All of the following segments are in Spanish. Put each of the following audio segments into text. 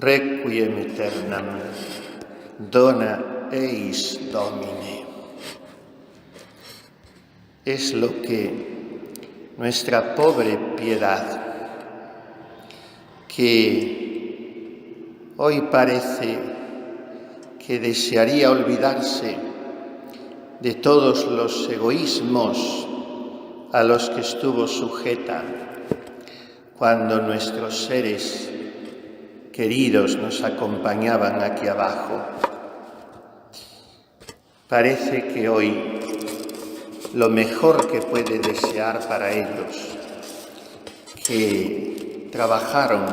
Requiem aeternam, dona eis Domine. Es lo que nuestra pobre piedad, que hoy parece que desearía olvidarse de todos los egoísmos a los que estuvo sujeta cuando nuestros seres queridos nos acompañaban aquí abajo. Parece que hoy lo mejor que puede desear para ellos, que trabajaron,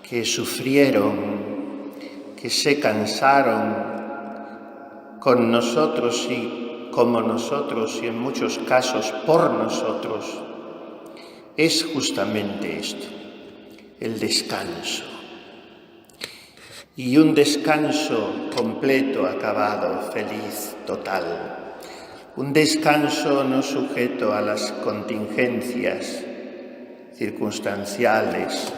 que sufrieron, que se cansaron con nosotros y como nosotros y en muchos casos por nosotros, es justamente esto, el descanso. Y un descanso completo, acabado, feliz, total. Un descanso no sujeto a las contingencias circunstanciales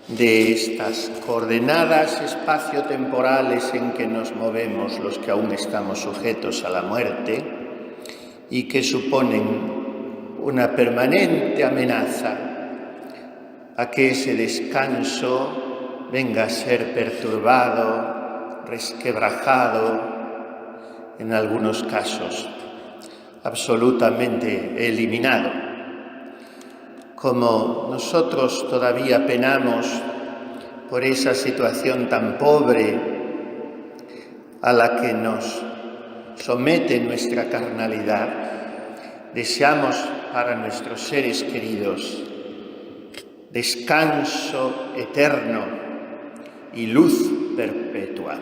de estas coordenadas espaciotemporales en que nos movemos los que aún estamos sujetos a la muerte y que suponen una permanente amenaza a que ese descanso venga a ser perturbado, resquebrajado, en algunos casos absolutamente eliminado. Como nosotros todavía penamos por esa situación tan pobre a la que nos somete nuestra carnalidad, deseamos para nuestros seres queridos descanso eterno y luz perpetua.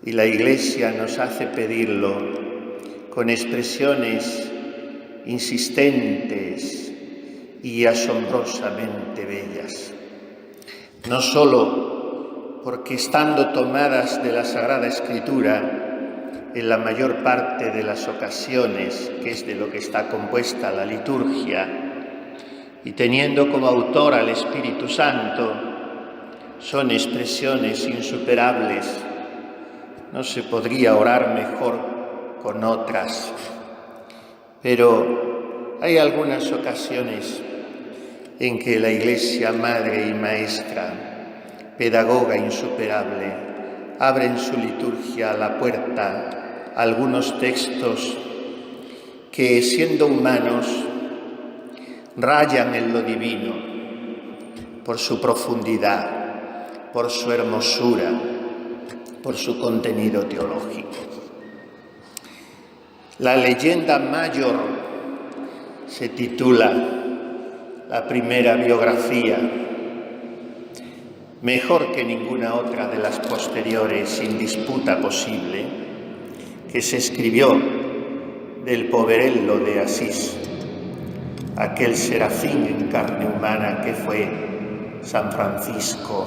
Y la Iglesia nos hace pedirlo con expresiones insistentes y asombrosamente bellas. No solo porque estando tomadas de la Sagrada Escritura en la mayor parte de las ocasiones, que es de lo que está compuesta la liturgia, y teniendo como autor al Espíritu Santo, son expresiones insuperables. No se podría orar mejor con otras, pero hay algunas ocasiones en que la Iglesia, Madre y Maestra, pedagoga insuperable, abre en su liturgia la puerta a algunos textos que, siendo humanos, rayan en lo divino por su profundidad, por su hermosura, por su contenido teológico. La leyenda mayor se titula La primera biografía, mejor que ninguna otra de las posteriores, sin disputa posible, que se escribió del Poverello de Asís, aquel serafín en carne humana que fue San Francisco.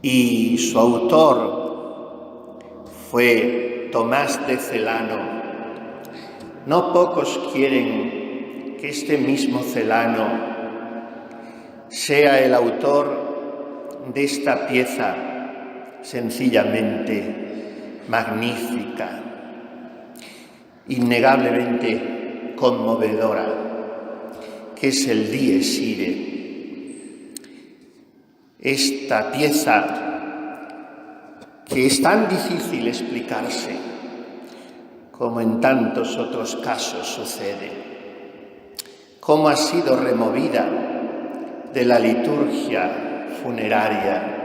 Y su autor fue Tomás de Celano. No pocos quieren que este mismo Celano sea el autor de esta pieza sencillamente magnífica, innegablemente conmovedora, que es el Dies Irae. Esta pieza que es tan difícil explicarse como en tantos otros casos sucede, cómo ha sido removida de la liturgia funeraria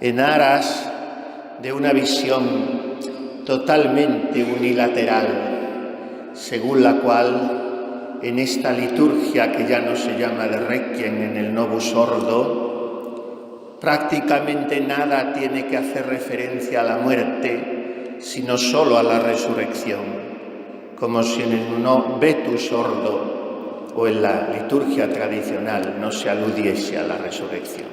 en aras de una visión totalmente unilateral, según la cual en esta liturgia que ya no se llama de Requiem en el Novus Ordo, prácticamente nada tiene que hacer referencia a la muerte, sino solo a la resurrección, como si en el Vetus Ordo o en la liturgia tradicional no se aludiese a la resurrección.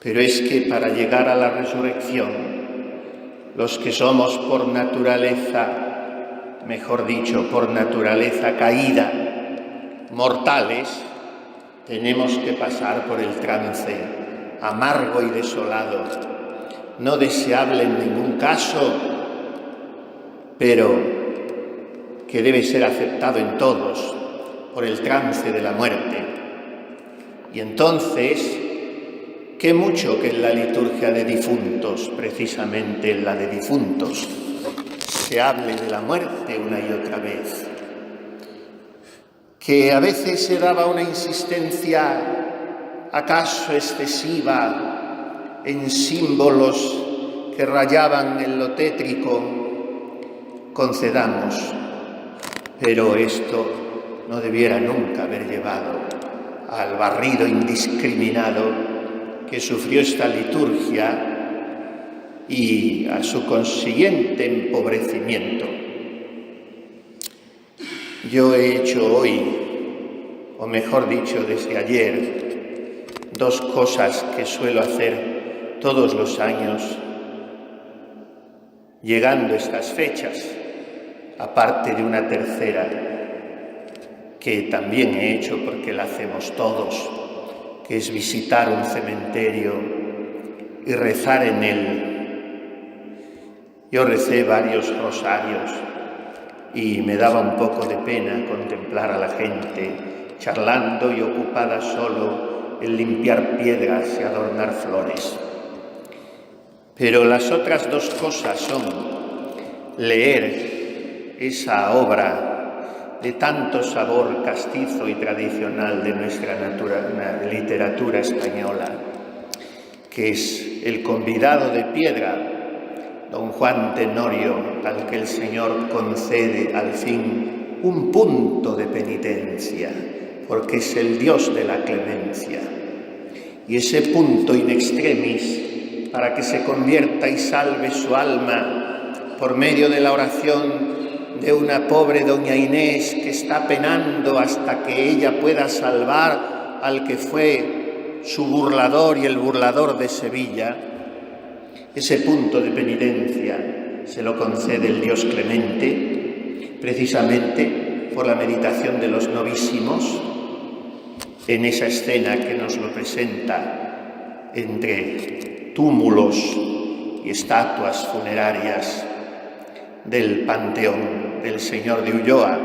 Pero es que para llegar a la resurrección, los que somos por naturaleza, mejor dicho, por naturaleza caída, mortales, tenemos que pasar por el trance amargo y desolado, no deseable en ningún caso, pero que debe ser aceptado en todos, por el trance de la muerte. Y entonces, qué mucho que en la liturgia de difuntos, precisamente en la de difuntos, se hable de la muerte una y otra vez, que a veces se daba una insistencia acaso excesiva en símbolos que rayaban en lo tétrico, concedamos, pero esto no debiera nunca haber llevado al barrido indiscriminado que sufrió esta liturgia y a su consiguiente empobrecimiento. Yo he hecho hoy, o mejor dicho desde ayer, dos cosas que suelo hacer todos los años llegando estas fechas, aparte de una tercera que también he hecho porque la hacemos todos, que es visitar un cementerio y rezar en él. Yo recé varios rosarios y me daba un poco de pena contemplar a la gente charlando y ocupada solo en limpiar piedras y adornar flores. Pero las otras dos cosas son leer esa obra de tanto sabor castizo y tradicional de nuestra literatura española, que es El convidado de piedra, don Juan Tenorio, al que el Señor concede al fin un punto de penitencia, porque es el Dios de la clemencia. Y ese punto in extremis, para que se convierta y salve su alma por medio de la oración de una pobre doña Inés que está penando hasta que ella pueda salvar al que fue su burlador y el burlador de Sevilla, ese punto de penitencia se lo concede el Dios clemente, precisamente por la meditación de los novísimos, en esa escena que nos lo presenta entre túmulos y estatuas funerarias del Panteón del Señor de Ulloa.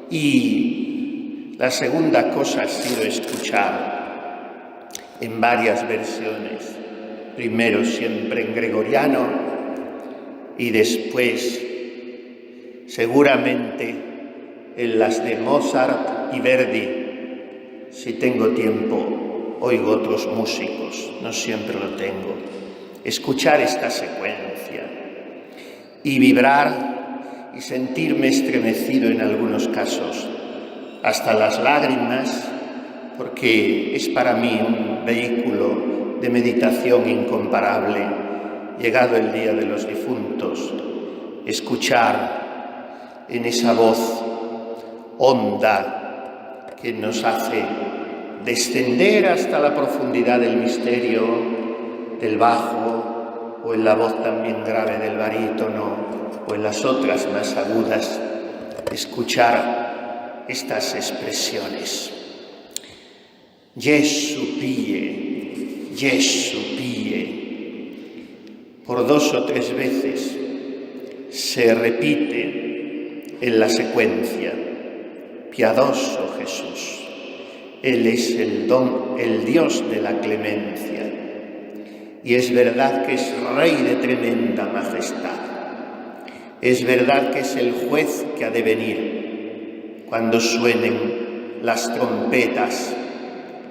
Y la segunda cosa ha sido escuchar en varias versiones, primero siempre en gregoriano y después seguramente en las de Mozart y Verdi. Si tengo tiempo, oigo otros músicos, no siempre lo tengo. Escuchar esta secuencia y vibrar y sentirme estremecido en algunos casos, hasta las lágrimas, porque es para mí un vehículo de meditación incomparable, llegado el día de los difuntos, escuchar en esa voz honda que nos hace descender hasta la profundidad del misterio del bajo, o en la voz también grave del barítono, o en las otras más agudas, escuchar estas expresiones. Jesu pie, Jesu pie. Por 2 o 3 veces se repite en la secuencia: piadoso Jesús, Él es el Dios de la clemencia, y es verdad que es Rey de tremenda majestad, es verdad que es el juez que ha de venir cuando suenen las trompetas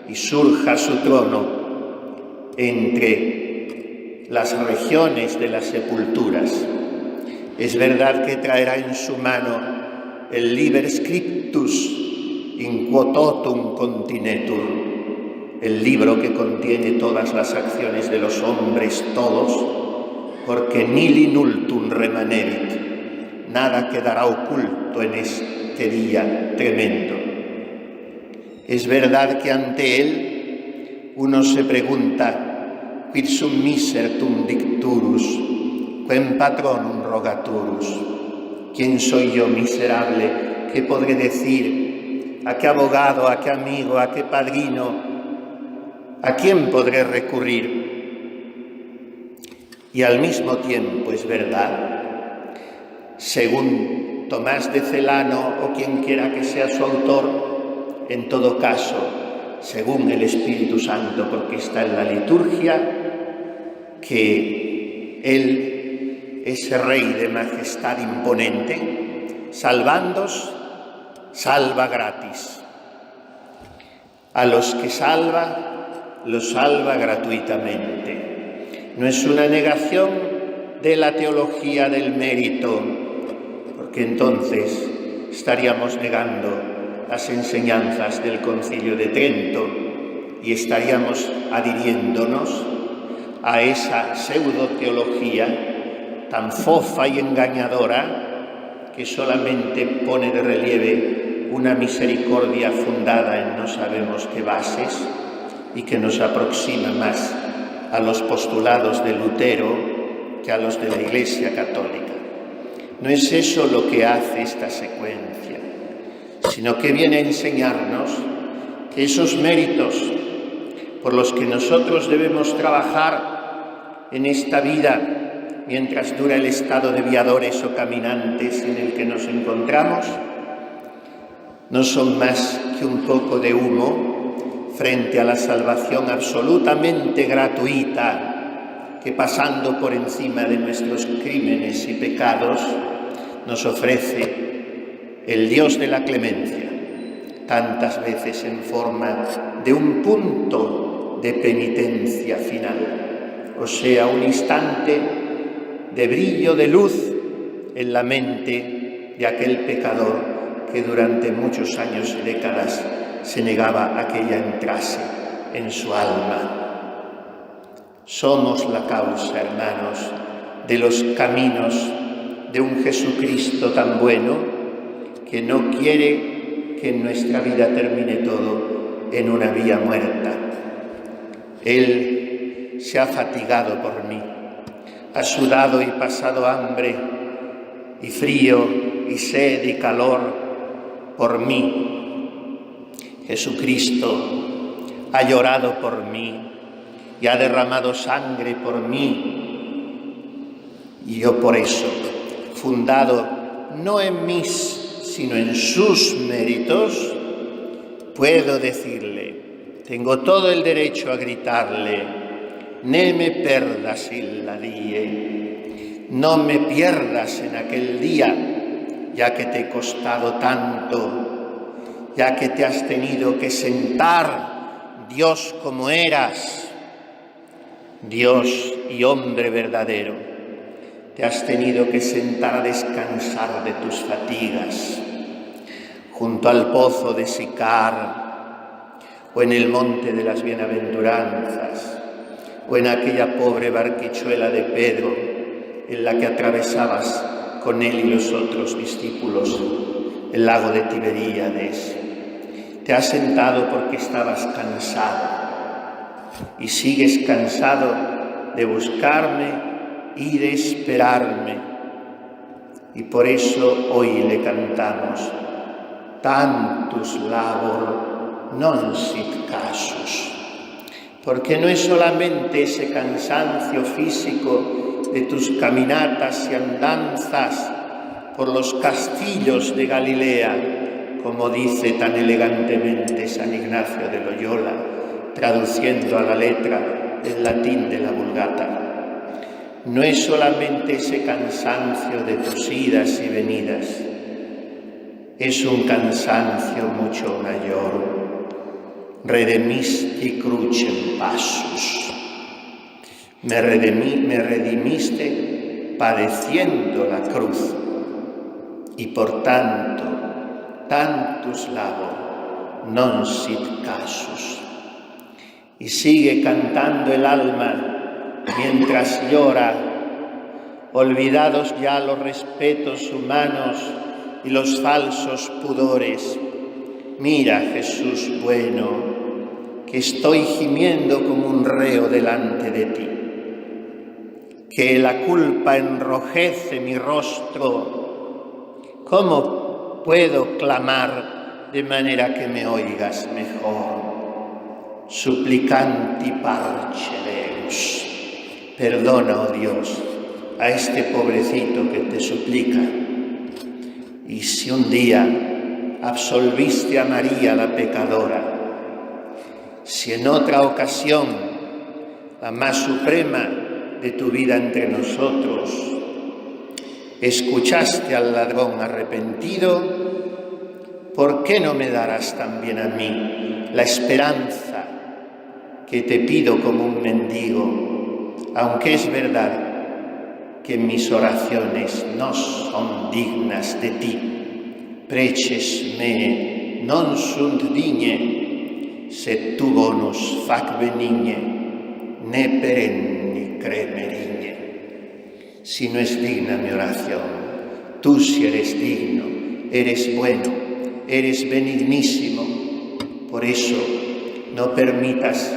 y surja su trono entre las regiones de las sepulturas. Es verdad que traerá en su mano el Liber Scriptus in quo totum continetur, el libro que contiene todas las acciones de los hombres todos, porque nihil nultum remanebit, nada quedará oculto en este día tremendo. Es verdad que ante él uno se pregunta: quid sum miser tum dicturus, quem patronum rogaturus. ¿Quién soy yo, miserable, que podré decir a qué abogado, a qué amigo, a qué padrino, a quién podré recurrir. Y al mismo tiempo es verdad, según Tomás de Celano o quien quiera que sea su autor, en todo caso, según el Espíritu Santo, porque está en la liturgia, que Él, ese Rey de majestad imponente, salvándos, salva gratis. A los que salva, los salva gratuitamente. No es una negación de la teología del mérito, porque entonces estaríamos negando las enseñanzas del Concilio de Trento y estaríamos adhiriéndonos a esa pseudo-teología tan fofa y engañadora que solamente pone de relieve una misericordia fundada en no sabemos qué bases y que nos aproxima más a los postulados de Lutero que a los de la Iglesia Católica. No es eso lo que hace esta secuencia, sino que viene a enseñarnos que esos méritos por los que nosotros debemos trabajar en esta vida mientras dura el estado de viadores o caminantes en el que nos encontramos, no son más que un poco de humo frente a la salvación absolutamente gratuita que, pasando por encima de nuestros crímenes y pecados, nos ofrece el Dios de la clemencia, tantas veces en forma de un punto de penitencia final, o sea, un instante de brillo de luz en la mente de aquel pecador que durante muchos años y décadas se negaba a que ella entrase en su alma. Somos la causa, hermanos, de los caminos de un Jesucristo tan bueno que no quiere que en nuestra vida termine todo en una vía muerta. Él se ha fatigado por mí, ha sudado y pasado hambre y frío y sed y calor por mí. Jesucristo ha llorado por mí y ha derramado sangre por mí. Y yo por eso, fundado no en mis sino en sus méritos, puedo decirle, tengo todo el derecho a gritarle, «Ne me perdas illa die», no me pierdas en aquel día, ya que te he costado tanto, ya que te has tenido que sentar, Dios como eras, Dios y hombre verdadero, te has tenido que sentar a descansar de tus fatigas, junto al pozo de Sicar, o en el monte de las bienaventuranzas, o en aquella pobre barquichuela de Pedro, en la que atravesabas con él y los otros discípulos el lago de Tiberíades. Te has sentado porque estabas cansado, y sigues cansado de buscarme y de esperarme, y por eso hoy le cantamos «Tantus labor non sit casus», porque no es solamente ese cansancio físico de tus caminatas y andanzas por los castillos de Galilea, como dice tan elegantemente San Ignacio de Loyola, traduciendo a la letra el latín de la Vulgata. No es solamente ese cansancio de tus idas y venidas, es un cansancio mucho mayor. Redemisti crucem passus. Me redimiste padeciendo la cruz, y por tanto, tantus labor non sit casus. Y sigue cantando el alma mientras llora, olvidados ya los respetos humanos y los falsos pudores. Mira, Jesús bueno, que estoy gimiendo como un reo delante de ti, que la culpa enrojece mi rostro. ¿Cómo puedo clamar de manera que me oigas mejor. Supplicanti parce Deus. Perdona, oh Dios, a este pobrecito que te suplica. Y si un día absolviste a María la pecadora, si en otra ocasión, la más suprema de tu vida entre nosotros, escuchaste al ladrón arrepentido, ¿por qué no me darás también a mí la esperanza que te pido como un mendigo, aunque es verdad que mis oraciones no son dignas de ti? Preces me non sunt digne, sed tu bonus fac benigne, ne perenni cremerigne. Si no es digna mi oración, tú sí eres digno, eres bueno, eres benignísimo. Por eso no permitas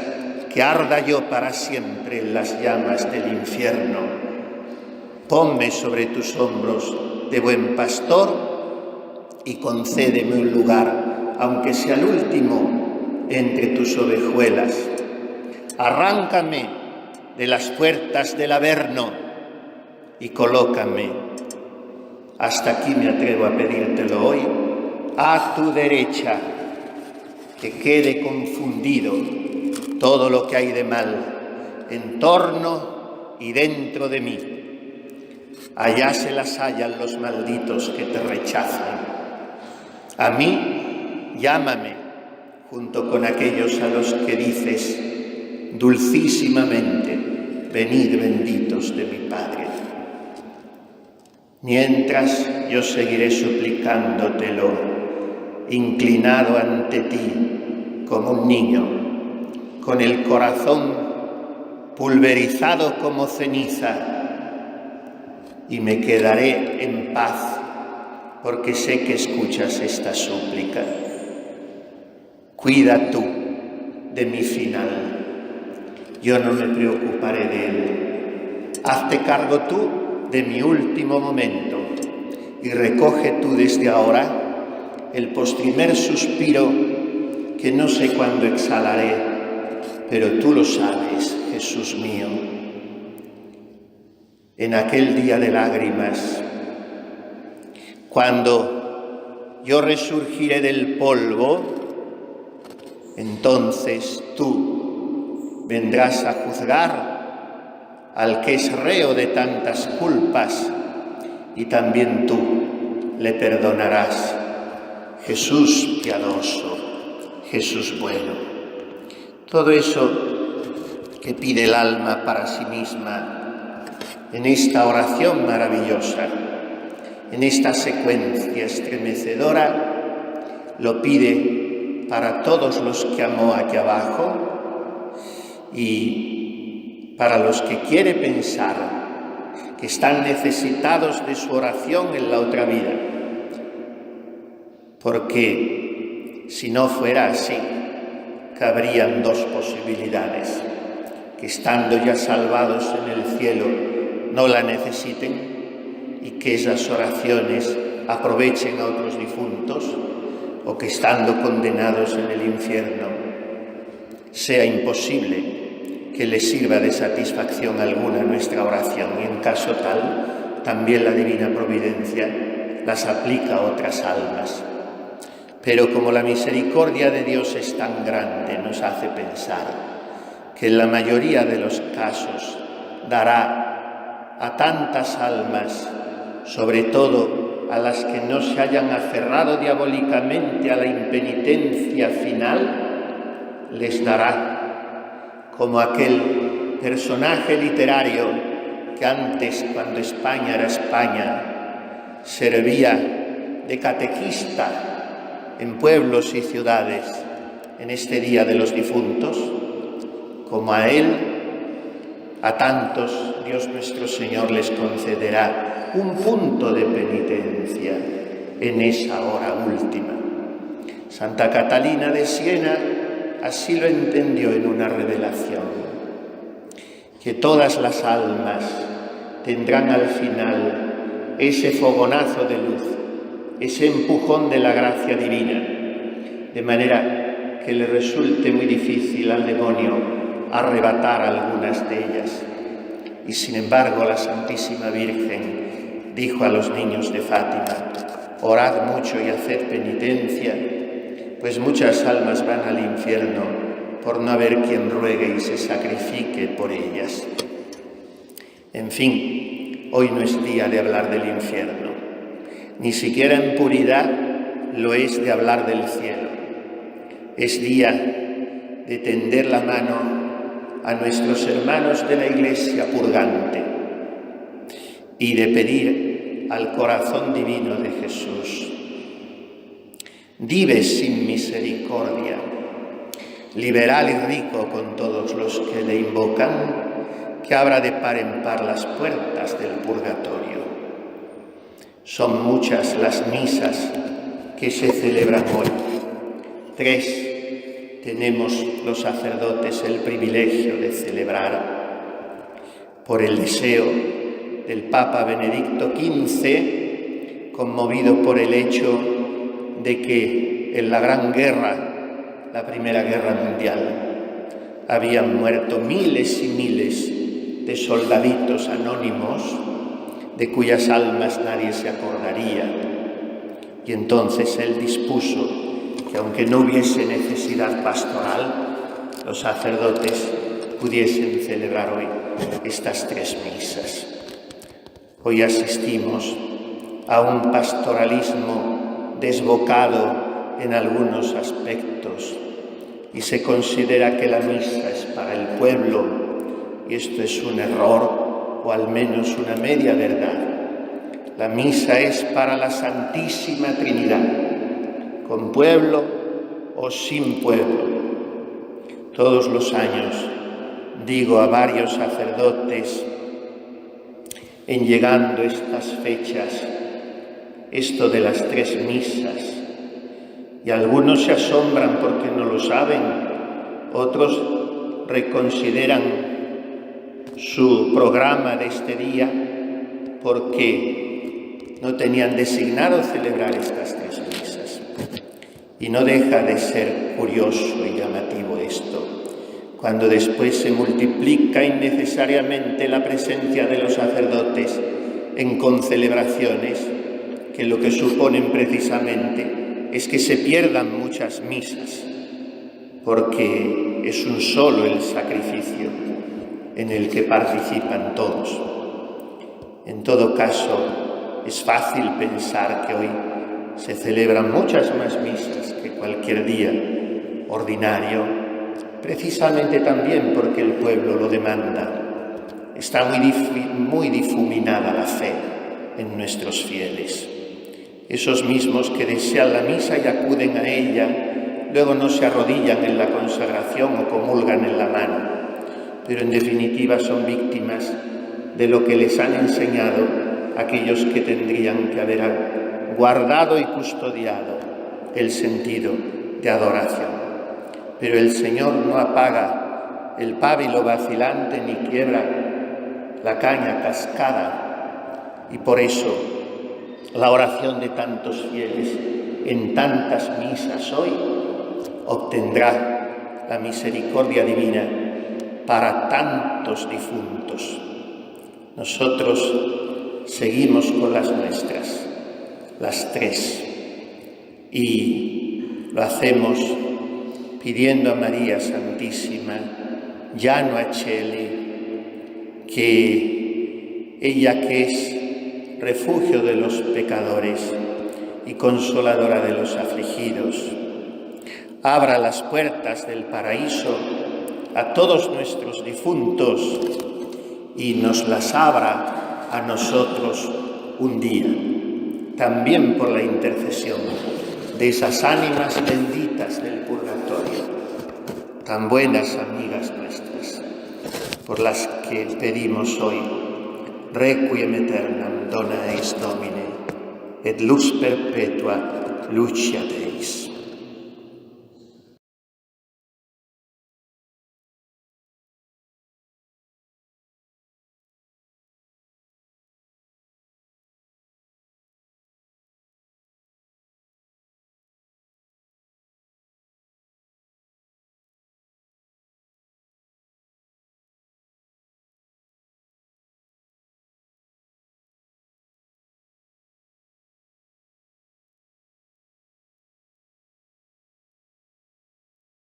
que arda yo para siempre en las llamas del infierno. Ponme sobre tus hombros de buen pastor y concédeme un lugar, aunque sea el último, entre tus ovejuelas. Arráncame de las puertas del Averno y colócame, hasta aquí me atrevo a pedírtelo hoy, a tu derecha, que quede confundido todo lo que hay de mal en torno y dentro de mí. Allá se las hallan los malditos que te rechazan. A mí, llámame, junto con aquellos a los que dices dulcísimamente, venid benditos de mi Padre. Mientras yo seguiré suplicándotelo, inclinado ante ti como un niño, con el corazón pulverizado como ceniza, y me quedaré en paz, porque sé que escuchas esta súplica. Cuida tú de mi final, yo no me preocuparé de él. Hazte cargo tú de mi último momento y recoge tú desde ahora el postrimer suspiro que no sé cuándo exhalaré, pero tú lo sabes, Jesús mío. En aquel día de lágrimas, cuando yo resurgiré del polvo, entonces tú vendrás a juzgar al que es reo de tantas culpas y también tú le perdonarás. Jesús piadoso, Jesús bueno. Todo eso que pide el alma para sí misma en esta oración maravillosa, en esta secuencia estremecedora, lo pide para todos los que amó aquí abajo y para los que quiere pensar que están necesitados de su oración en la otra vida. Porque si no fuera así, cabrían dos posibilidades: que estando ya salvados en el cielo no la necesiten y que esas oraciones aprovechen a otros difuntos, o que estando condenados en el infierno sea imposible que les sirva de satisfacción alguna nuestra oración, y en caso tal también la divina providencia las aplica a otras almas. Pero como la misericordia de Dios es tan grande, nos hace pensar que en la mayoría de los casos dará a tantas almas, sobre todo a las que no se hayan aferrado diabólicamente a la impenitencia final, les dará como aquel personaje literario que antes, cuando España era España, servía de catequista en pueblos y ciudades en este Día de los Difuntos. Como a él, a tantos Dios nuestro Señor les concederá un punto de penitencia en esa hora última. Santa Catalina de Siena así lo entendió en una revelación, que todas las almas tendrán al final ese fogonazo de luz, ese empujón de la gracia divina, de manera que le resulte muy difícil al demonio arrebatar algunas de ellas. Y sin embargo la Santísima Virgen dijo a los niños de Fátima: orad mucho y haced penitencia, pues muchas almas van al infierno por no haber quien ruegue y se sacrifique por ellas. En fin, hoy no es día de hablar del infierno, ni siquiera en puridad lo es de hablar del cielo. Es día de tender la mano a nuestros hermanos de la Iglesia purgante y de pedir al corazón divino de Jesús: dives sin misericordia, liberal y rico con todos los que le invocan, que abra de par en par las puertas del purgatorio. Son muchas las misas que se celebran hoy. 3 tenemos los sacerdotes el privilegio de celebrar, por el deseo del Papa Benedicto XV, conmovido por el hecho de que en la Gran Guerra, la Primera Guerra Mundial, habían muerto miles y miles de soldaditos anónimos de cuyas almas nadie se acordaría. Y entonces él dispuso que, aunque no hubiese necesidad pastoral, los sacerdotes pudiesen celebrar hoy estas 3 misas. Hoy asistimos a un pastoralismo desbocado en algunos aspectos y se considera que la misa es para el pueblo, y esto es un error, o al menos una media verdad. La misa es para la Santísima Trinidad, con pueblo o sin pueblo. Todos los años digo a varios sacerdotes, en llegando estas fechas, esto de las 3 misas, y algunos se asombran porque no lo saben, otros reconsideran su programa de este día porque no tenían designado celebrar estas 3 misas. Y no deja de ser curioso y llamativo esto, cuando después se multiplica innecesariamente la presencia de los sacerdotes en concelebraciones, que lo que suponen precisamente es que se pierdan muchas misas, porque es un solo el sacrificio en el que participan todos. En todo caso, es fácil pensar que hoy se celebran muchas más misas que cualquier día ordinario, precisamente también porque el pueblo lo demanda. Está muy difuminada la fe en nuestros fieles. Esos mismos que desean la misa y acuden a ella, luego no se arrodillan en la consagración o comulgan en la mano, pero en definitiva son víctimas de lo que les han enseñado aquellos que tendrían que haber guardado y custodiado el sentido de adoración. Pero el Señor no apaga el pábilo vacilante ni quiebra la caña cascada, y por eso la oración de tantos fieles en tantas misas hoy obtendrá la misericordia divina para tantos difuntos. Nosotros seguimos con las nuestras, las 3, y lo hacemos pidiendo a María Santísima, llano a Celi, que ella, que es refugio de los pecadores y consoladora de los afligidos, abra las puertas del paraíso a todos nuestros difuntos y nos las abra a nosotros un día, también por la intercesión de esas ánimas benditas del purgatorio, tan buenas amigas nuestras, por las que pedimos hoy: Requiem aeternam dona eis Domine, et lux perpetua luceat eis.